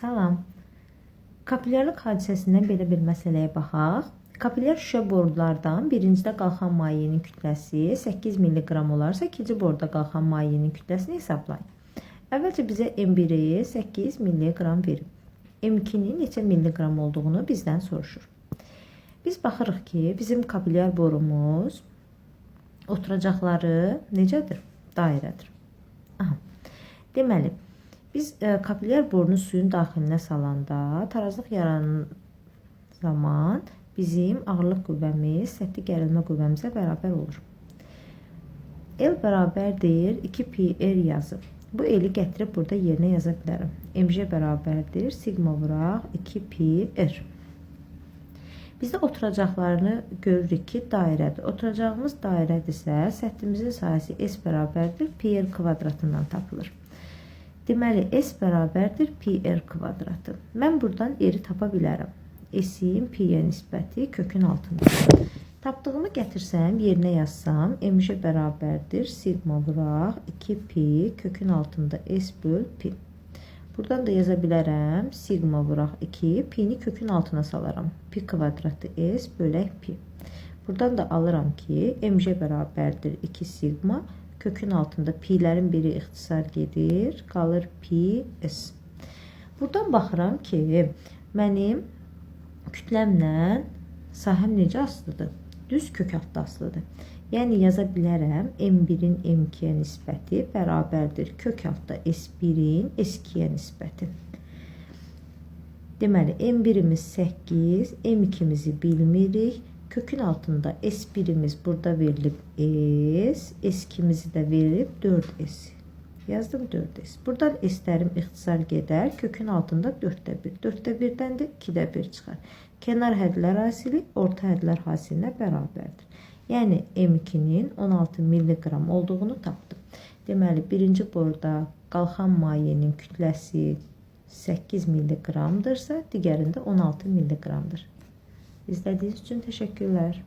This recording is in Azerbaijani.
Salam. Kapillyarlıq hadisəsindən belə bir məsələyə baxaq. Kapillyar şüşə borulardan birincidə qalxan mayenin kütləsi 8 mq olarsa, ikinci boruda qalxan mayenin kütləsini hesablayın. Əvvəlcə bizə M1-i 8 mq verir. M2-nin neçə milliqram olduğunu bizdən soruşur. Biz baxırıq ki, bizim kapillyar borumuz oturacaqları necədir? Dairədir. Aha. Deməli, biz kapillyar borunu suyun daxilinə salanda tarazlıq yaranan zaman bizim ağırlıq qüvvəmiz səthi gərilmə qüvvəmizə bərabər olur. L bərabərdir 2πr yazıb. Bu L-i gətirib burada yerinə yaza bilərəm. Mj bərabərdir sigma vuraq 2πr. Bizdə oturacaqlarını görürük ki, dairədir. Oturacağımız dairədirsə, səttimizin sahəsi S bərabərdir πr kvadratından tapılır. Deməli, S bərabərdir πr kvadratı. Mən buradan R-i tapa bilərəm. S-in P-yə nisbəti kökün altında. Tapdığımı gətirsəm, yerinə yazsam, mj bərabərdir sigma vuraq 2π kökün altında S böl P. Buradan da yaza bilərəm, sigma vuraq 2, P-ni kökün altına salaram. P kvadratı S bölək P. Buradan da alıram ki, mj bərabərdir 2 sigma, kökün altında P-lərin biri ixtisar gedir, qalır PS. Buradan baxıram ki, mənim kütləmlə sahəm necə asılıdır? Düz kök altda asılıdır. Yəni yaza bilərəm, M1-in M2-yə nisbəti bərabərdir kök altda S1-in S2-yə nisbəti. Deməli, M1-imiz 8, M2-mizi bilmirik. Kökün altında S1-imiz burada verilib S, S2-mizi də verilib 4S. Yazdım 4S. Buradan S-dərim ixtisar gedər. Kökün altında 4də 1. 4də 1-dən də 2də 1 çıxar. Kənar hədlər hasili orta hədlər hasilinə bərabərdir. Yəni M2-nin 16 mq olduğunu tapdım. Deməli, birinci boruda qalxan mayenin kütləsi 8 mq-dırsa, digərində 16 mq-dır. İzlədiyiniz üçün təşəkkürlər.